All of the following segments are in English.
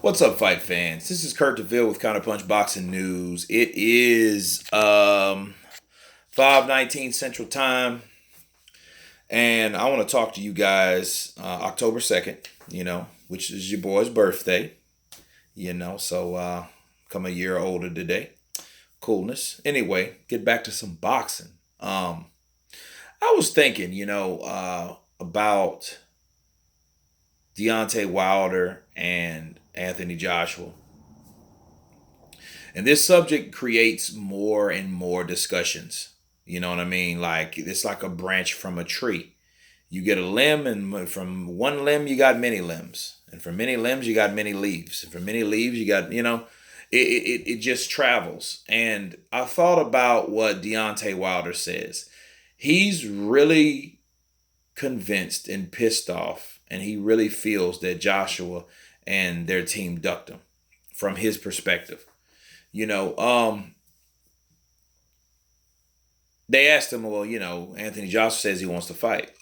What's up, fight fans? This is Kurt DeVille with Counterpunch Boxing News. It is 5:19 Central Time, and I want to talk to you guys October 2nd, which is your boy's birthday, so come a year older today. Coolness. Anyway, get back to some boxing. I was thinking, about Deontay Wilder and Anthony Joshua. And this subject creates more and more discussions. You know what I mean? Like it's like a branch from a tree. You get a limb, and from one limb you got many limbs, and from many limbs you got many leaves, and from many leaves you got it just travels. And I thought about what Deontay Wilder says. He's really convinced and pissed off, and he really feels that Joshua and their team ducked him from his perspective. They asked him, well, Anthony Joshua says he wants to fight.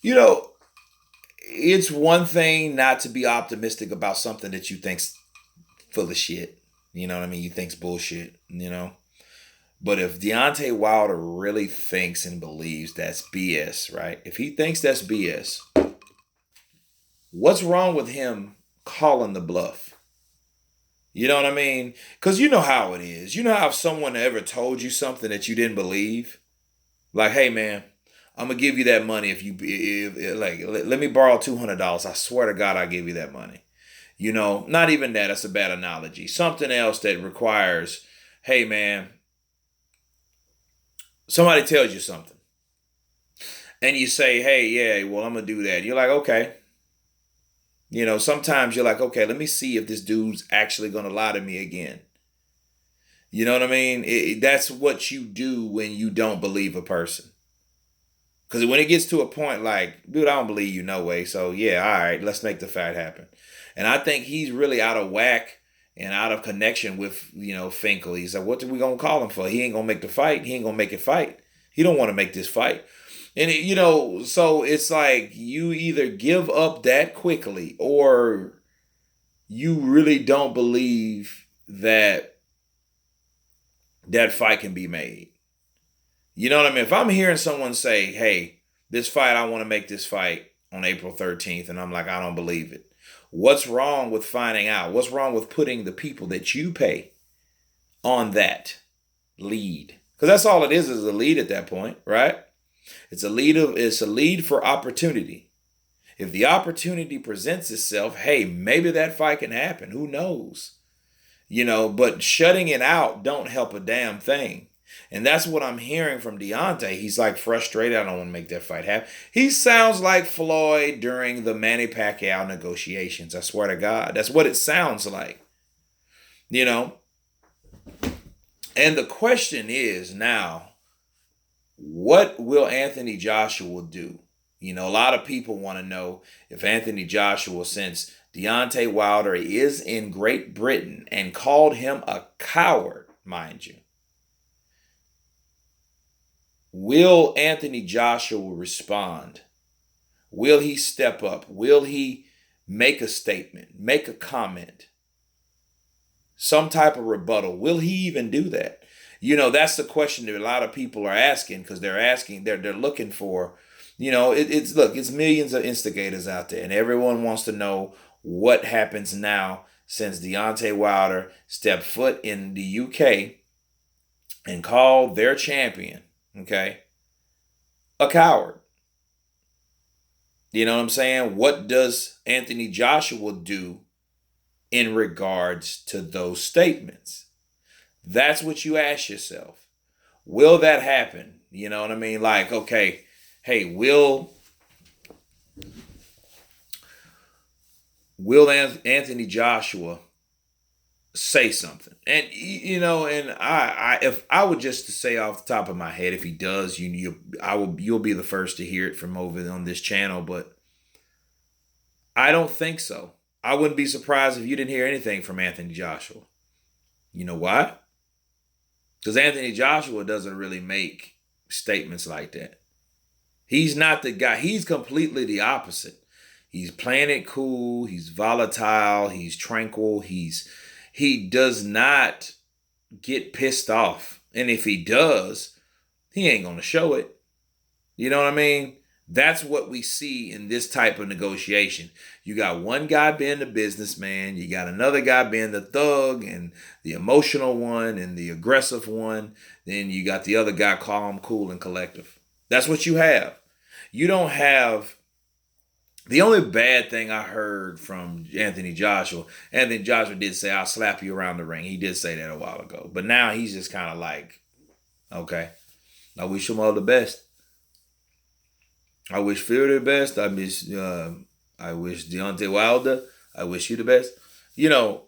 It's one thing not to be optimistic about something that you think's full of shit. You know what I mean? You think's bullshit, But if Deontay Wilder really thinks and believes that's BS, right? If he thinks that's BS, what's wrong with him calling the bluff? You know what I mean? Because you know how it is. You know how if someone ever told you something that you didn't believe? Like, hey, man, I'm going to give you that money let me borrow $200. I swear to God, I'll give you that money. Not even that. That's a bad analogy. Something else that requires, hey, man, somebody tells you something. And you say, hey, yeah, well, I'm going to do that. You're like, okay. Sometimes you're like, okay, let me see if this dude's actually going to lie to me again. You know what I mean? That's what you do when you don't believe a person. Because when it gets to a point like, dude, I don't believe you, no way. So, yeah, all right, let's make the fight happen. And I think he's really out of whack and out of connection with, Finkel. He's like, what are we going to call him for? He ain't going to make the fight. He ain't going to make it fight. He don't want to make this fight. And, so it's like you either give up that quickly or you really don't believe that that fight can be made. You know what I mean? If I'm hearing someone say, hey, this fight, I want to make this fight on April 13th, and I'm like, I don't believe it. What's wrong with finding out? What's wrong with putting the people that you pay on that lead? Because that's all it is a lead at that point, right? It's a lead for opportunity. If the opportunity presents itself, hey, maybe that fight can happen. Who knows? But shutting it out don't help a damn thing. And that's what I'm hearing from Deontay. He's like frustrated. I don't want to make that fight happen. He sounds like Floyd during the Manny Pacquiao negotiations. I swear to God. That's what it sounds like. And the question is now, what will Anthony Joshua do? A lot of people want to know if Anthony Joshua, since Deontay Wilder is in Great Britain and called him a coward, mind you, will Anthony Joshua respond? Will he step up? Will he make a statement, make a comment, some type of rebuttal? Will he even do that? That's the question that a lot of people are asking, because they're looking for, it's millions of instigators out there, and everyone wants to know what happens now since Deontay Wilder stepped foot in the UK and called their champion, okay, a coward. You know what I'm saying? What does Anthony Joshua do in regards to those statements? That's what you ask yourself. Will that happen? You know what I mean? Like, okay, hey, will Anthony Joshua say something? And and I if I would just to say off the top of my head, if he does, you'll be the first to hear it from over on this channel, but I don't think so. I wouldn't be surprised if you didn't hear anything from Anthony Joshua. You know why? Because Anthony Joshua doesn't really make statements like that. He's not the guy. He's completely the opposite. He's playing it cool. He's volatile. He's tranquil. He does not get pissed off. And if he does, he ain't going to show it. You know what I mean? That's what we see in this type of negotiation. You got one guy being the businessman. You got another guy being the thug and the emotional one and the aggressive one. Then you got the other guy calm, cool, and collective. That's what you have. You don't have... The only bad thing I heard from Anthony Joshua did say, I'll slap you around the ring. He did say that a while ago. But now he's just kind of like, okay, I wish him all the best. I wish Fury the best. I wish Deontay Wilder. I wish you the best. You know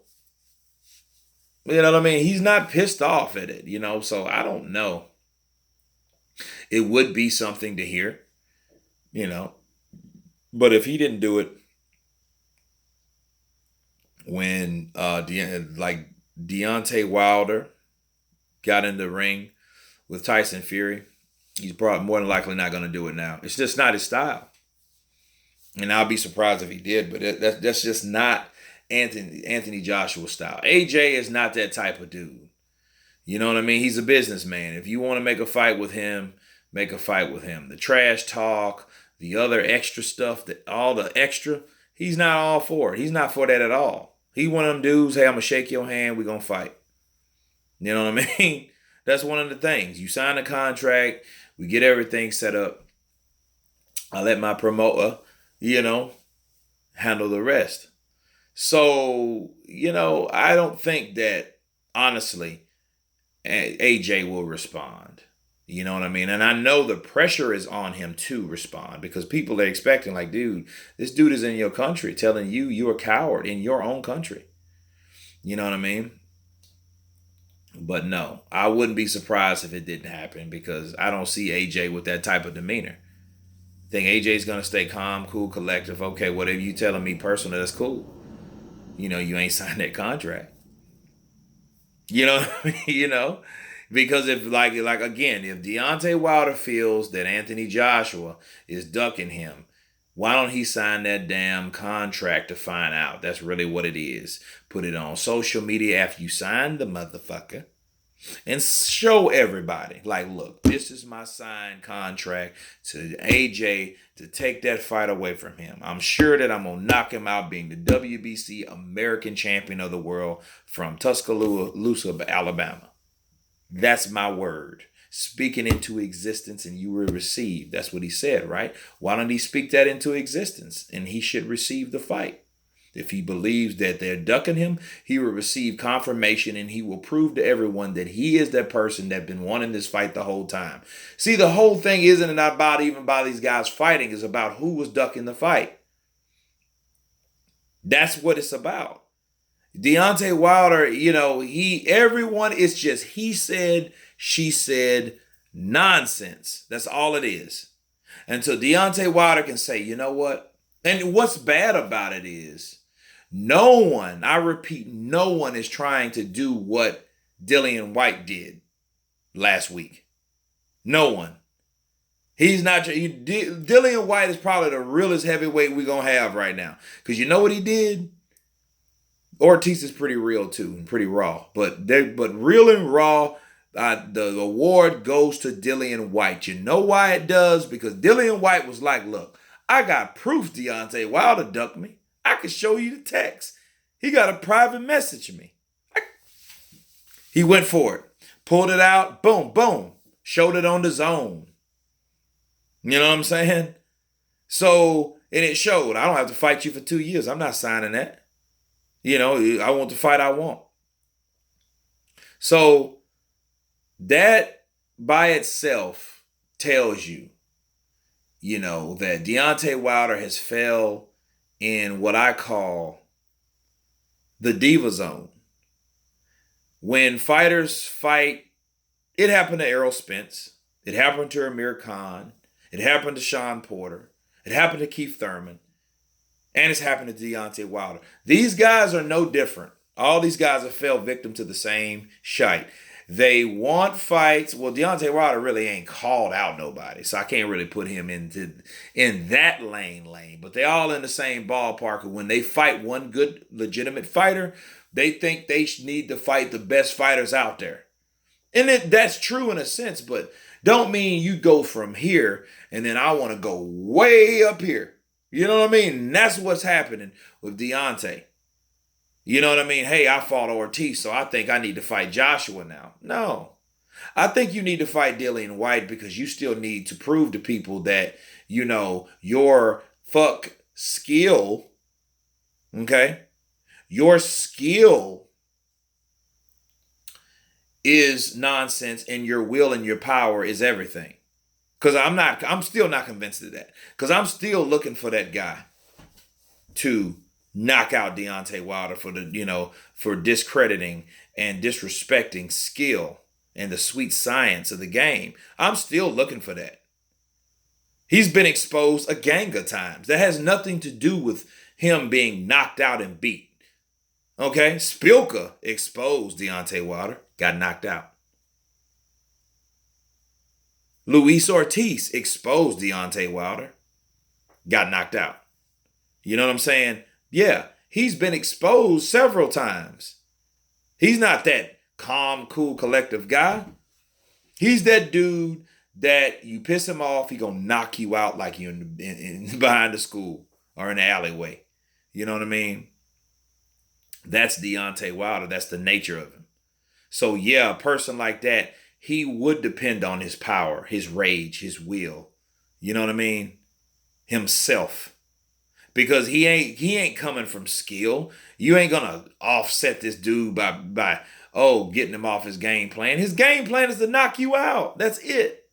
what I mean? He's not pissed off at it, so I don't know. It would be something to hear, But if he didn't do it when Deontay Wilder got in the ring with Tyson Fury, he's probably more than likely not going to do it now. It's just not his style. And I'll be surprised if he did, but that's just not Anthony Joshua's style. AJ is not that type of dude. You know what I mean? He's a businessman. If you want to make a fight with him, make a fight with him. The trash talk, the other extra stuff, all the extra, he's not all for it. He's not for that at all. He one of them dudes, hey, I'm going to shake your hand, we're going to fight. You know what I mean? That's one of the things. You sign a contract, we get everything set up. I let my promoter, handle the rest. So, I don't think that, honestly, AJ will respond. You know what I mean? And I know the pressure is on him to respond because people are expecting, like, dude, this dude is in your country telling you you're a coward in your own country. You know what I mean? But no, I wouldn't be surprised if it didn't happen because I don't see AJ with that type of demeanor. I think AJ's going to stay calm, cool, collective. Okay, whatever you telling me personally, that's cool. You ain't signed that contract. You know what I mean? Because if again, if Deontay Wilder feels that Anthony Joshua is ducking him, why don't he sign that damn contract to find out? That's really what it is. Put it on social media after you sign the motherfucker and show everybody, like, look, this is my signed contract to AJ to take that fight away from him. I'm sure that I'm going to knock him out being the WBC American Champion of the World from Tuscaloosa, Alabama. That's my word. Speaking into existence and you will receive. That's what he said, right? Why don't he speak that into existence? And he should receive the fight. If he believes that they're ducking him, he will receive confirmation and he will prove to everyone that he is that person that's been wanting this fight the whole time. See, the whole thing isn't about even by these guys fighting. It's about who was ducking the fight. That's what it's about. Deontay Wilder, everyone is just he said, she said nonsense. That's all it is. Until Deontay Wilder can say, you know what? And what's bad about it is no one, I repeat, no one is trying to do what Dillian White did last week. No one. He's not. Dillian White is probably the realest heavyweight we're going to have right now. Because you know what he did? Ortiz is pretty real too and pretty raw. But real and raw, the award goes to Dillian White. You know why it does? Because Dillian White was like, look, I got proof Deontay Wilder ducked me. I can show you the text. He got a private message me. He went for it. Pulled it out. Boom, boom. Showed it on the zone. You know what I'm saying? So, and it showed. I don't have to fight you for 2 years. I'm not signing that. I want the fight I want. So, that by itself tells you, that Deontay Wilder has fell in what I call the diva zone. When fighters fight, it happened to Errol Spence. It happened to Amir Khan. It happened to Sean Porter. It happened to Keith Thurman. And it's happened to Deontay Wilder. These guys are no different. All these guys have fell victim to the same shite. They want fights. Well, Deontay Wilder really ain't called out nobody, so I can't really put him in that lane. But they all in the same ballpark. And when they fight one good, legitimate fighter, they think they need to fight the best fighters out there. And that's true in a sense, but don't mean you go from here and then I want to go way up here. You know what I mean? And that's what's happening with Deontay. You know what I mean? Hey, I fought Ortiz, so I think I need to fight Joshua now. No. I think you need to fight Dillian White because you still need to prove to people that, your skill, okay? Your skill is nonsense and your will and your power is everything. Because I'm still not convinced of that. Because I'm still looking for that guy to knock out Deontay Wilder for discrediting and disrespecting skill and the sweet science of the game. I'm still looking for that. He's been exposed a gang of times. That has nothing to do with him being knocked out and beat. Okay? Spilka exposed Deontay Wilder, got knocked out. Luis Ortiz exposed Deontay Wilder, got knocked out. You know what I'm saying? Yeah, he's been exposed several times. He's not that calm, cool, collective guy. He's that dude that you piss him off, he gonna knock you out like you in behind the school or in the alleyway. You know what I mean? That's Deontay Wilder. That's the nature of him. So yeah, a person like that, he would depend on his power, his rage, his will. You know what I mean? Himself. Because he ain't coming from skill. You ain't gonna offset this dude by getting him off his game plan. His game plan is to knock you out. That's it.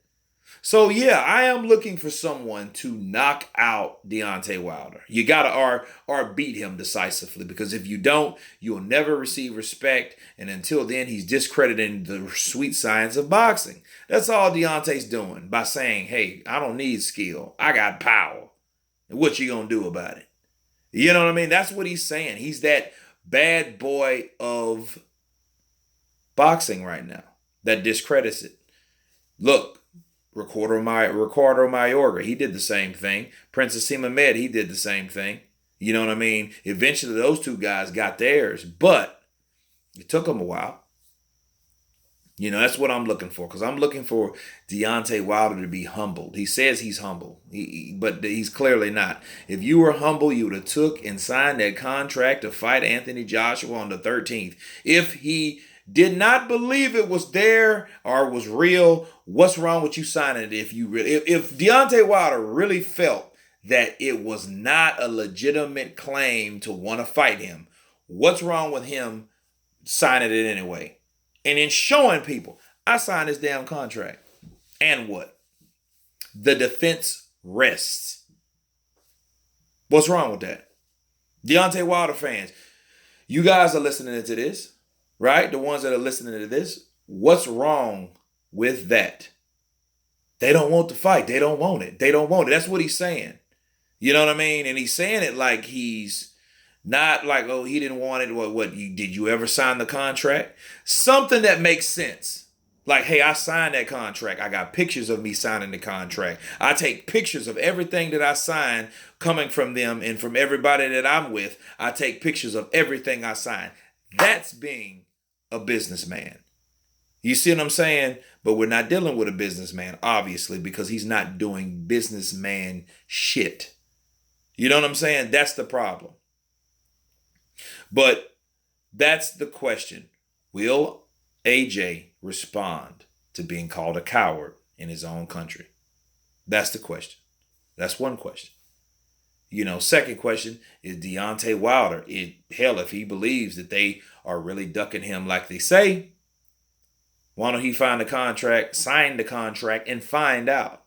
So yeah, I am looking for someone to knock out Deontay Wilder. You gotta or beat him decisively, because if you don't, you'll never receive respect. And until then, he's discrediting the sweet science of boxing. That's all Deontay's doing by saying, "Hey, I don't need skill. I got power. And what you gonna do about it?" You know what I mean? That's what he's saying. He's that bad boy of boxing right now that discredits it. Look, Ricardo Mayorga, he did the same thing. Princess Mamed, he did the same thing. You know what I mean? Eventually, those two guys got theirs, but it took them a while. That's what I'm looking for, because I'm looking for Deontay Wilder to be humbled. He says he's humble, but he's clearly not. If you were humble, you would have took and signed that contract to fight Anthony Joshua on the 13th. If he did not believe it was there or was real, what's wrong with you signing it? If Deontay Wilder really felt that it was not a legitimate claim to want to fight him, what's wrong with him signing it anyway? And in showing people, I signed this damn contract. And what? The defense rests. What's wrong with that? Deontay Wilder fans, you guys are listening to this, right? The ones that are listening to this, what's wrong with that? They don't want the fight. They don't want it. They don't want it. That's what he's saying. You know what I mean? And he's saying it like he's not like, oh, he didn't want it. Did you ever sign the contract? Something that makes sense. Like, hey, I signed that contract. I got pictures of me signing the contract. I take pictures of everything that I sign coming from them and from everybody that I'm with. I take pictures of everything I sign. That's being a businessman. You see what I'm saying? But we're not dealing with a businessman, obviously, because he's not doing businessman shit. You know what I'm saying? That's the problem. But that's the question. Will AJ respond to being called a coward in his own country? That's the question. That's one question. Second question is Deontay Wilder. If he believes that they are really ducking him like they say, why don't he sign the contract, and find out?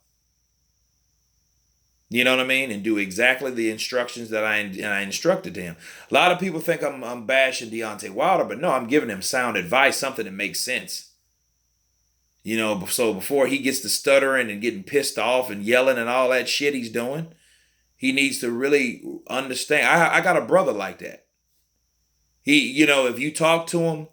You know what I mean? And do exactly the instructions that I instructed him. A lot of people think I'm bashing Deontay Wilder, but no, I'm giving him sound advice, something that makes sense. So before he gets to stuttering and getting pissed off and yelling and all that shit he's doing, he needs to really understand. I got a brother like that. If you talk to him,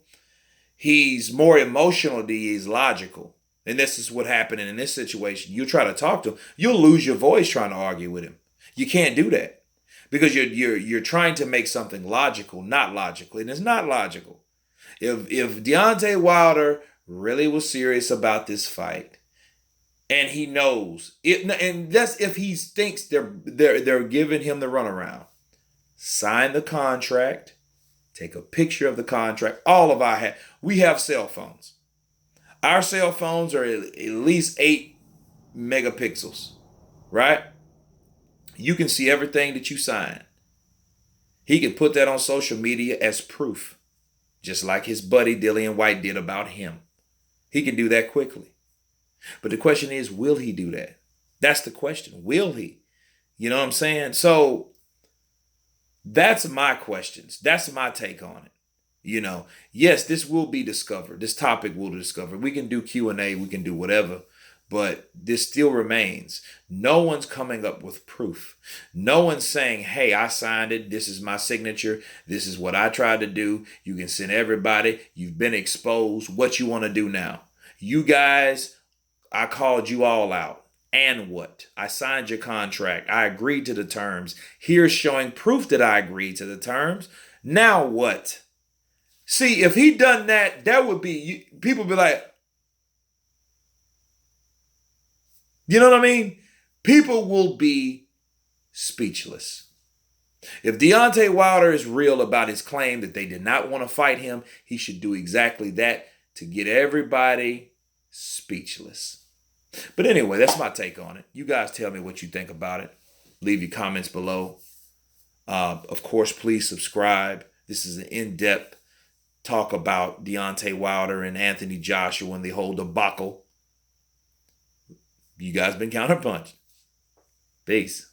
He's more emotional than he is logical. And this is what happened in this situation. You try to talk to him, you'll lose your voice trying to argue with him. You can't do that because you're trying to make something logical, not logical, and it's not logical. If Deontay Wilder really was serious about this fight, and he knows it, and that's if he thinks they're giving him the runaround, sign the contract, take a picture of the contract. All of we have cell phones. Our cell phones are at least 8 megapixels, right? You can see everything that you sign. He can put that on social media as proof, just like his buddy Dillian White did about him. He can do that quickly. But the question is, will he do that? That's the question. Will he? You know what I'm saying? So that's my questions. That's my take on it. You know, yes, this will be discovered. This topic will be discovered. We can do Q&A. We can do whatever. But this still remains. No one's coming up with proof. No one's saying, hey, I signed it. This is my signature. This is what I tried to do. You can send everybody. You've been exposed. What you want to do now? You guys, I called you all out. And what? I signed your contract. I agreed to the terms. Here's showing proof that I agreed to the terms. Now what? See, if he done that, that would be, people be like, you know what I mean? People will be speechless. If Deontay Wilder is real about his claim that they did not want to fight him, he should do exactly that to get everybody speechless. But anyway, that's my take on it. You guys tell me what you think about it. Leave your comments below. Of course, please subscribe. This is an in-depth talk about Deontay Wilder and Anthony Joshua and the whole debacle. You guys been counterpunched. Peace.